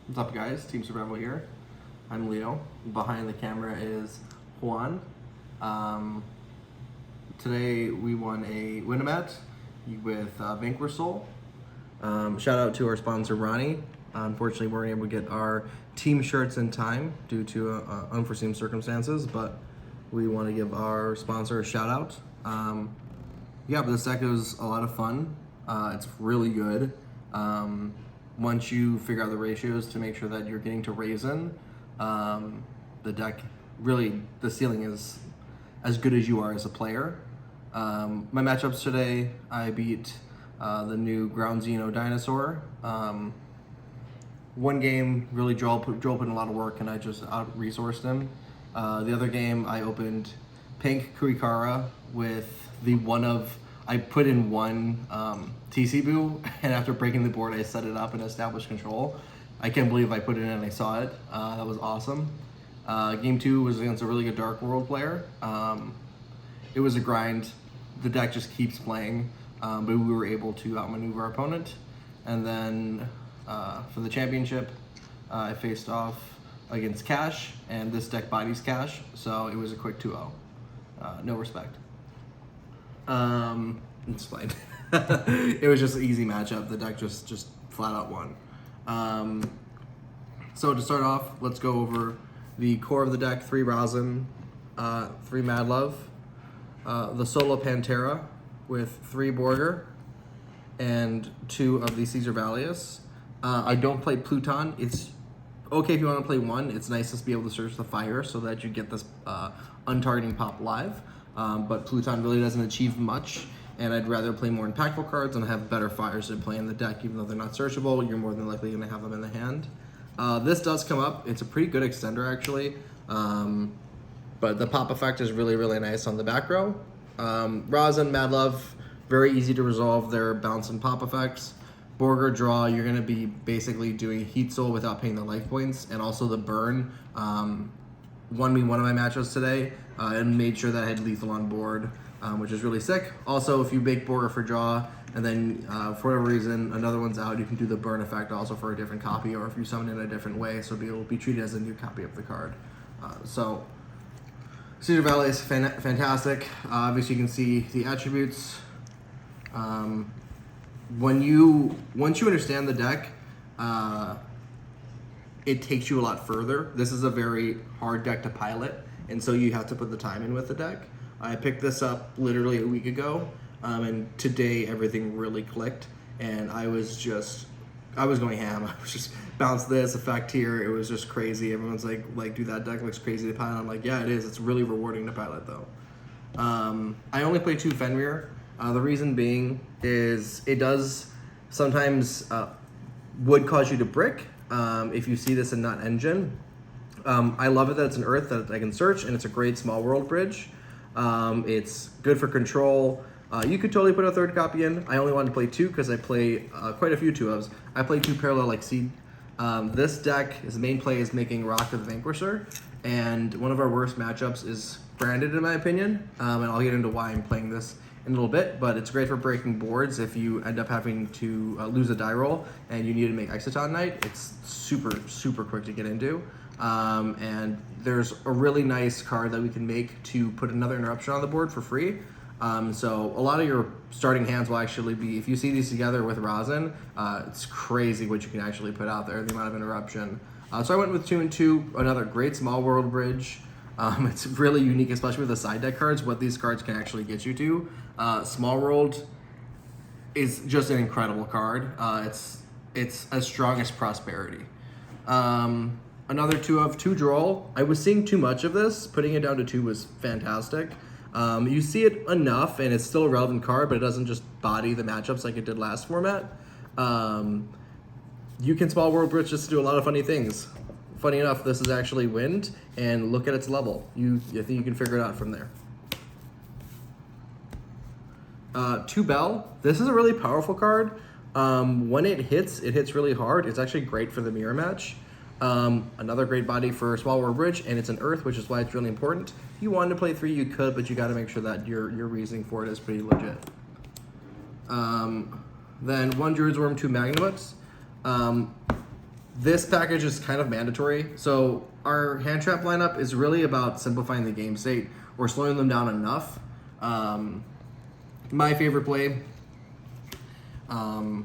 What's up, guys? Team Survival here. I'm Leo. Behind the camera is Juan. Today we won a Win-A-Mat with Vanquish Soul. Shout out to our sponsor Ronnie. Unfortunately, we weren't able to get our team shirts in time due to unforeseen circumstances, but we want to give our sponsor a shout out. Yeah, but this deck is a lot of fun. It's really good. Once you figure out the ratios to make sure that you're getting to Raisin, the deck, really, the ceiling is as good as you are as a player. My matchups today, I beat the new Ground Xeno Dinosaur. One game, really, Joel put in a lot of work and I just out-resourced him. The other game, I opened Pink Kurikara with the I put in one TC Boo, and after breaking the board, I set it up and established control. I can't believe I put it in and I saw it. That was awesome. Game 2 was against a really good Dark World player. It was a grind. The deck just keeps playing, but we were able to outmaneuver our opponent. And then for the championship, I faced off against Cash, and this deck bodies Cash, so it was a quick 2-0. No respect. It's fine. It was just an easy matchup. The deck just flat out won. So to start off, let's go over the core of the deck: 3 Rosin, 3 Mad Love, the Solo Pantera with 3 Borger, and 2 of the Caesar Valius. I don't play Pluton. It's okay if you want to play 1. It's nice to be able to search the fire so that you get this untargeting pop live. But Pluton really doesn't achieve much, and I'd rather play more impactful cards and have better fires to play in the deck. Even though they're not searchable, you're more than likely going to have them in the hand. This does come up. It's a pretty good extender, actually, but the pop effect is really, really nice on the back row. Rosin, Mad Love, very easy to resolve their bounce and pop effects. Borger Draw, you're going to be basically doing Heat Soul without paying the life points, and also the burn. Won me one of my matchups today and made sure that I had lethal on board, which is really sick. Also, if you make Borger for draw and then for whatever reason another one's out, you can do the burn effect also for a different copy, or if you summon in a different way, so it will be treated as a new copy of the card. So Caesar Valley is fantastic. Obviously, you can see the attributes. Once you understand the deck, it takes you a lot further. This is a very hard deck to pilot, and so you have to put the time in with the deck. I picked this up literally a week ago, and today everything really clicked, and I was going ham. I was just bounce this effect here. It was just crazy. Everyone's like, dude, that deck looks crazy to pilot. I'm like, yeah, it is. It's really rewarding to pilot though. I only play 2 Fenrir. The reason being is it does sometimes would cause you to brick. If you see this and not engine. I love it that it's an earth that I can search, and it's a great small world bridge. It's good for control. You could totally put a 3rd copy in. I only wanted to play 2 because I play quite a few 2-ofs. I play 2 Parallel Exceed. This deck, his main play is making Rock the Vanquisher, and one of our worst matchups is Branded, in my opinion. And I'll get into why I'm playing this in a little bit, but it's great for breaking boards if you end up having to lose a die roll and you need to make Exciton Knight. It's super, super quick to get into. And there's a really nice card that we can make to put another interruption on the board for free. So a lot of your starting hands will actually be, if you see these together with Rosin, it's crazy what you can actually put out there, the amount of interruption. So I went with 2 and 2, another great small world bridge. It's really unique, especially with the side deck cards, what these cards can actually get you to. Small World is just an incredible card. It's as strong as Prosperity. Another 2 of 2 Droll. I was seeing too much of this. Putting it down to 2 was fantastic. You see it enough, and it's still a relevant card, but it doesn't just body the matchups like it did last format. You can Small World Bridge just to do a lot of funny things. Funny enough, this is actually wind, and look at its level. I think you can figure it out from there. 2 Bell. This is a really powerful card. When it hits really hard. It's actually great for the mirror match. Another great body for Small World Bridge, and it's an earth, which is why it's really important. If you wanted to play 3, you could, but you got to make sure that your reasoning for it is pretty legit. Then 1 Druid's Worm, 2 Magnavox. This package is kind of mandatory. So our hand trap lineup is really about simplifying the game state or slowing them down enough. My favorite play, and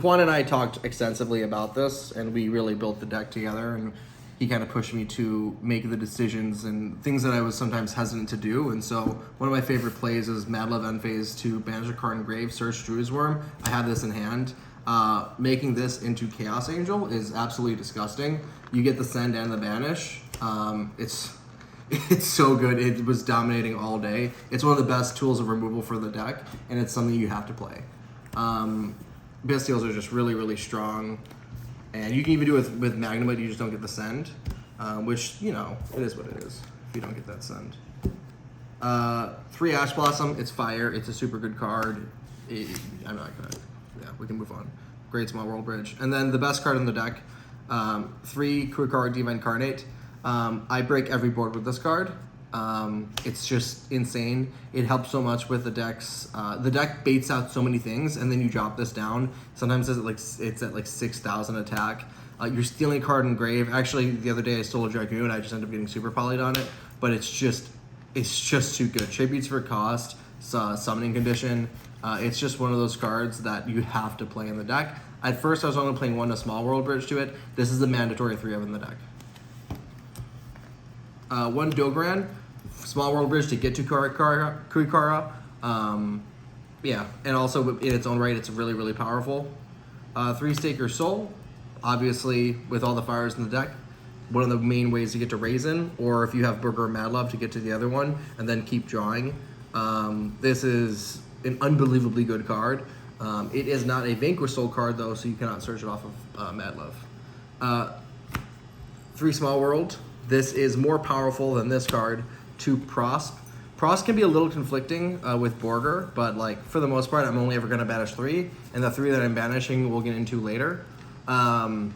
Juan and I talked extensively about this, and we really built the deck together, and he kind of pushed me to make the decisions and things that I was sometimes hesitant to do. And so one of my favorite plays is Mad Love End Phase to banish a card in grave, search Druid's Worm. I have this in hand. Making this into Chaos Angel is absolutely disgusting. You get the send and the banish. It's so good. It was dominating all day. It's one of the best tools of removal for the deck, and it's something you have to play. Bestials are just really, really strong. And you can even do it with Magnum, but you just don't get the send. Which, you know, it is what it is if you don't get that send. 3 Ash Blossom, it's fire. It's a super good card. I'm not gonna, yeah, we can move on. Great Small World Bridge. And then the best card in the deck, 3 quick card Diva Incarnate. I break every board with this card. It's just insane. It helps so much with the decks. The deck baits out so many things, and then you drop this down. Sometimes it's at like 6,000 attack. You're stealing a card in grave. Actually, the other day I stole a Dragoon. I just ended up getting super polyed on it, but it's just too good. Tributes for cost, summoning condition. It's just one of those cards that you have to play in the deck. At first, I was only playing 1 to Small World Bridge to it. This is the mandatory 3 of in the deck. 1 Dogran, Small World Bridge to get to Kuikara. Yeah, and also in its own right, it's really, really powerful. 3 Staker Soul, obviously with all the fires in the deck, one of the main ways to get to Raisin, or if you have Burger or Mad Love to get to the other one and then keep drawing. This is an unbelievably good card. It is not a Vanquish Soul card though, so you cannot search it off of Mad Love. 3 Small World. This is more powerful than this card. 2 Prosp. Prosp can be a little conflicting with Borger, but like for the most part, I'm only ever going to banish 3, and the 3 that I'm banishing we'll get into later. I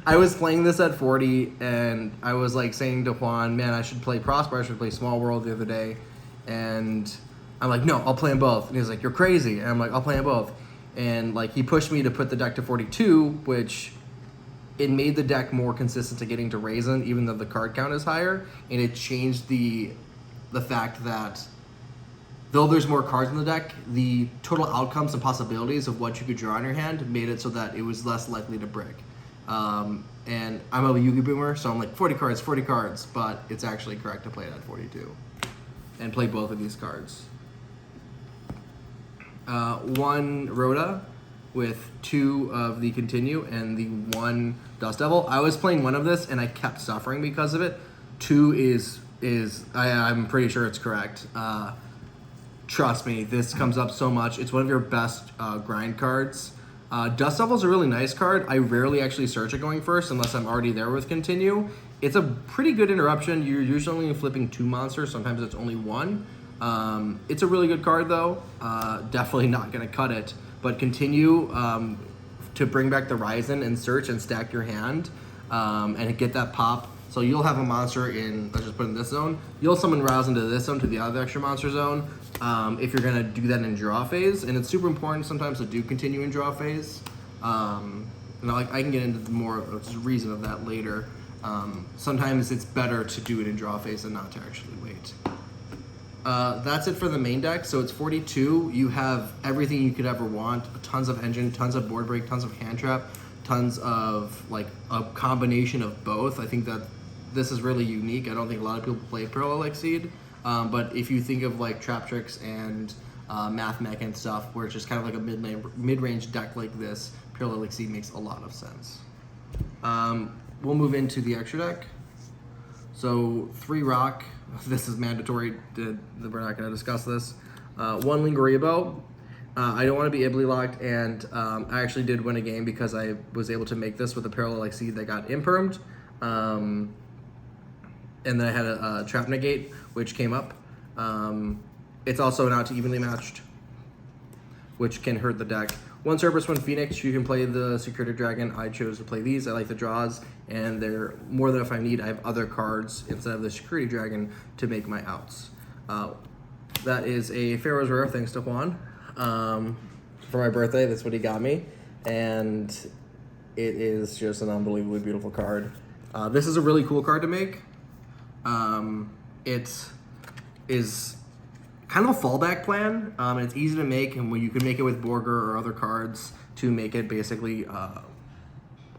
was playing this at 40, and I was like saying to Juan, man, I should play Prosper, I should play Small World the other day, and I'm like, no, I'll play them both. And he's like, you're crazy. And I'm like, I'll play them both. And like he pushed me to put the deck to 42, which it made the deck more consistent to getting to Raisin, even though the card count is higher, and it changed the fact that though there's more cards in the deck, the total outcomes and possibilities of what you could draw in your hand made it so that it was less likely to break. And I'm a Yugi Boomer, so I'm like 40 cards, but it's actually correct to play it at 42 and play both of these cards. 1 Rhoda with 2 of the Continue and the 1 Dust Devil. I was playing 1 of this and I kept suffering because of it. 2 is I'm pretty sure it's correct. Trust me, this comes up so much. It's one of your best grind cards. Dust Devil's a really nice card. I rarely actually search it going first unless I'm already there with Continue. It's a pretty good interruption. You're usually only flipping 2 monsters. Sometimes it's only 1. It's a really good card though. Definitely not going to cut it. But Continue to bring back the Ryzen and search and stack your hand and get that pop. So you'll have a monster in, let's just put it in this zone. You'll summon Rouse into this zone to the other extra monster zone if you're gonna do that in draw phase. And it's super important sometimes to do Continue in draw phase. And I can get into more of the reason of that later. Sometimes it's better to do it in draw phase than not to actually wait. That's it for the main deck. So it's 42. You have everything you could ever want. Tons of engine, tons of board break, tons of hand trap, tons of like a combination of both. I think that this is really unique. I don't think a lot of people play Parallel Exceed. But if you think of like Trap Tricks and Math Mech and stuff, where it's just kind of like a mid-range deck like this, Parallel Exceed makes a lot of sense. We'll move into the extra deck. So 3 Rock. This is mandatory. We're not going to discuss this. 1 Lingoriabo. I don't want to be Ibly locked, and I actually did win a game because I was able to make this with a Parallel Exceed that got impermed. And then I had a Trap Negate, which came up. It's also not evenly matched, which can hurt the deck. 1 Cerberus, 1 Phoenix. You can play the Security Dragon. I chose to play these. I like the draws, and they're more than if I need. I have other cards instead of the Security Dragon to make my outs. That is a Pharaoh's Rare, thanks to Juan. For my birthday, that's what he got me. and it is just an unbelievably beautiful card. This is a really cool card to make. It is kind of a fallback plan. It's easy to make, and you can make it with Borger or other cards to make it basically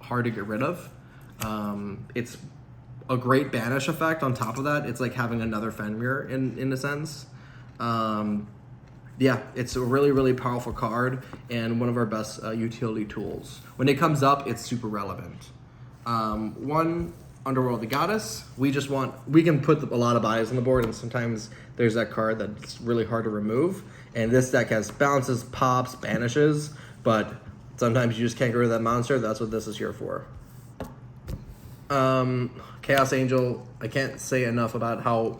hard to get rid of. It's a great banish effect on top of that. It's like having another Fenrir in a sense. Yeah, it's a really, really powerful card and one of our best utility tools. When it comes up, it's super relevant. One, Underworld the Goddess. We can put a lot of bodies on the board, and sometimes there's that card that's really hard to remove. And this deck has bounces, pops, banishes, but sometimes you just can't get rid of that monster. That's what this is here for. Chaos Angel, I can't say enough about how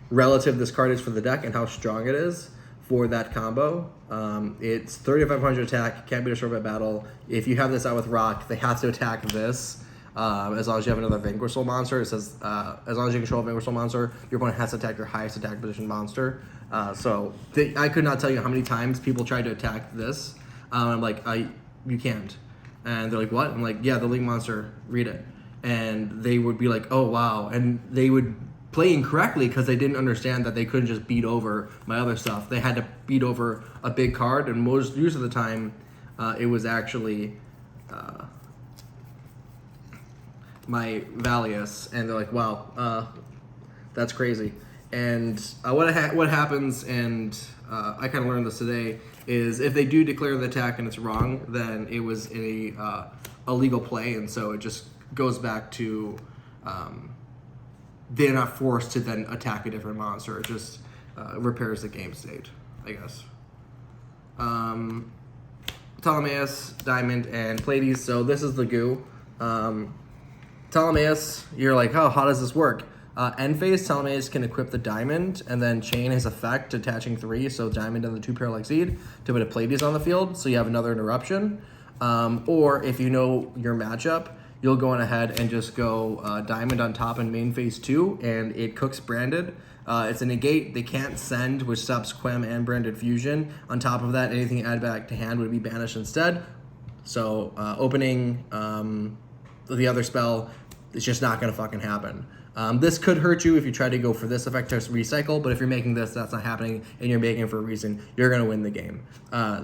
relative this card is for the deck and how strong it is for that combo. It's 3,500 attack, can't be destroyed by battle. If you have this out with Rock, they have to attack this. As long as you have another Vanquish Soul monster, it says as long as you control a Vanquish Soul monster, your opponent has to attack your highest attack position monster. I could not tell you how many times people tried to attack this. I'm like, you can't. And they're like, what? I'm like, yeah, the Link monster, read it. And they would be like, oh, wow. And they would play incorrectly because they didn't understand that they couldn't just beat over my other stuff. They had to beat over a big card, and most of the time, it was actually my Valius, and they're like, wow, that's crazy. And what happens, and I kind of learned this today, is if they do declare the attack and it's wrong, then it was a legal play, and so it just goes back to they're not forced to then attack a different monster. It just repairs the game state, I guess. Ptolemaeus, Diamond, and Pleiades. So this is the goo. Ptolemaeus, you're like, oh, how does this work? End phase, Ptolemaeus can equip the Diamond and then chain his effect, attaching 3, so Diamond and the 2 Parallax Seed, to put a Pleiades on the field, so you have another interruption. Or if you know your matchup, you'll go on ahead and just go Diamond on top in main phase 2, and it cooks Branded. It's a negate. They can't send, which stops Quem and Branded Fusion. On top of that, anything add back to hand would be banished instead. So opening the other spell, it's just not going to fucking happen. This could hurt you if you try to go for this effect to recycle, but if you're making this, that's not happening, and you're making it for a reason, you're going to win the game.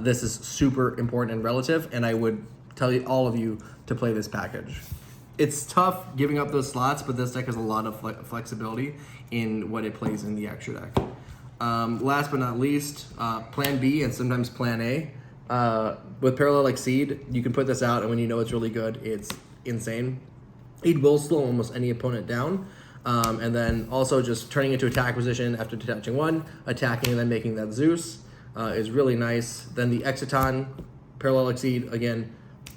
This is super important and relative, and I would tell you, all of you, to play this package. It's tough giving up those slots, but this deck has a lot of flexibility in what it plays in the extra deck. Last but not least, Plan B and sometimes Plan A. With Parallel Exceed, you can put this out, and when you know it's really good, it's insane. It will slow almost any opponent down. And then also just turning into attack position after detaching 1, attacking and then making that Zeus is really nice. Then the Exiton, Parallel Exceed, again,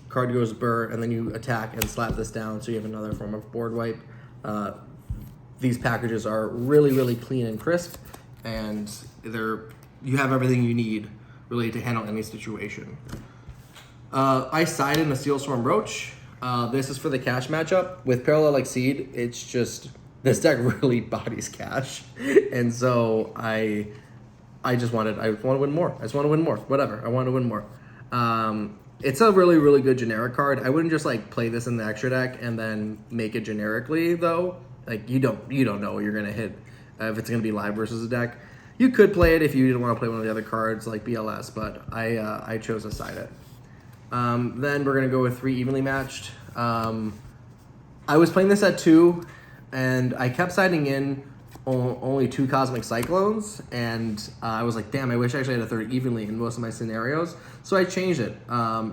card goes burr, and then you attack and slap this down, so you have another form of board wipe. These packages are really, really clean and crisp, and you have everything you need really to handle any situation. I side in the Steel Storm Roach. This is for the cash matchup. With Parallel Exceed, it's just, this deck really bodies cash, and so I want to win more. I just want to win more. Whatever, I want to win more. It's a really, really good generic card. I wouldn't just like play this in the extra deck and then make it generically though. Like you don't know what you're gonna hit if it's gonna be live versus a deck. You could play it if you didn't want to play one of the other cards like BLS, but I chose to side it. Then we're gonna go with 3 evenly matched. I was playing this at 2, and I kept siding in only 2 Cosmic Cyclones, and I was like, damn, I wish I actually had a third evenly in most of my scenarios. So I changed it.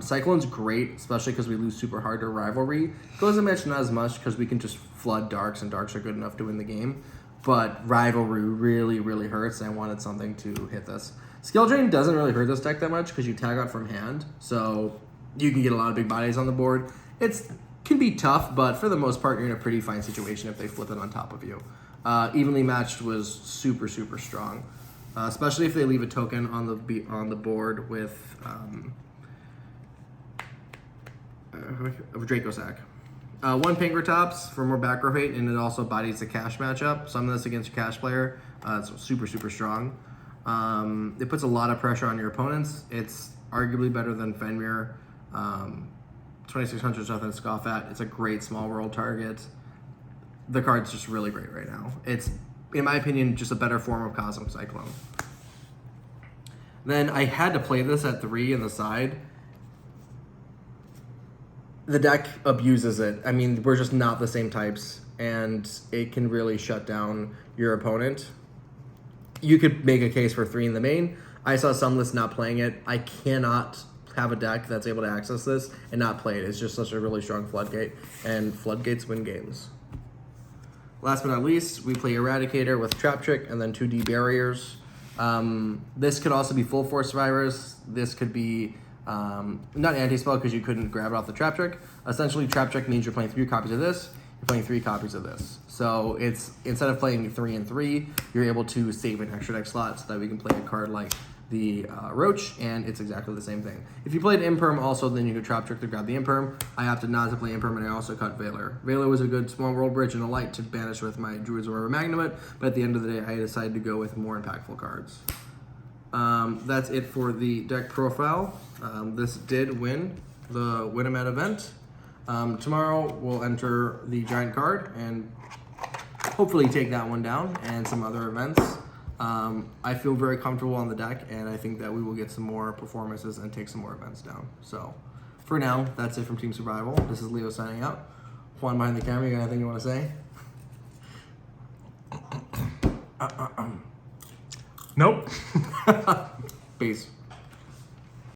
Cyclone's great, especially because we lose super hard to Rivalry. Closing match not as much because we can just flood Darks, and Darks are good enough to win the game. But Rivalry really, really hurts, and I wanted something to hit this. Skill Drain doesn't really hurt this deck that much because you tag out from hand, so you can get a lot of big bodies on the board. It can be tough, but for the most part, you're in a pretty fine situation if they flip it on top of you. Evenly matched was super, super strong, especially if they leave a token on the board with Draco Sack. 1 Pinkertops for more back row hate, and it also bodies the cash matchup. Summon this against your cash player. It's super, super strong. It puts a lot of pressure on your opponents. It's arguably better than Fenrir. 2600 is nothing to scoff at. It's a great small world target. The card's just really great right now. It's, in my opinion, just a better form of Cosmic Cyclone. Then I had to play this at 3 in the side. The deck abuses it. I mean, we're just not the same types, and it can really shut down your opponent. You could make a case for 3 in the main. I saw some lists not playing it. I cannot have a deck that's able to access this and not play it. It's just such a really strong floodgate, and floodgates win games. Last but not least, we play Eradicator with Trap Trick and then 2D barriers. This could also be Full Force Survivors. This could be not anti-spell because you couldn't grab it off the Trap Trick. Essentially, Trap Trick means you're playing 3 copies of this, you're playing 3 copies of this. So it's, instead of playing 3 and 3, you're able to save an extra deck slot so that we can play a card like the Roach, and it's exactly the same thing. If you played Imperm also, then you could Trap Trick to grab the Imperm. I opted not to play Imperm, and I also cut Veiler. Veiler was a good small world bridge and a light to banish with my Druid's Aurora Magnumit, but at the end of the day, I decided to go with more impactful cards. That's it for the deck profile. This did win the Win-A-Mat event. Tomorrow we'll enter the Giant card and hopefully take that one down and some other events. I feel very comfortable on the deck, and I think that we will get some more performances and take some more events down. So for now, that's it from Team Survival. This is Leo signing out. Juan behind the camera, you got anything you want to say? Nope. Peace.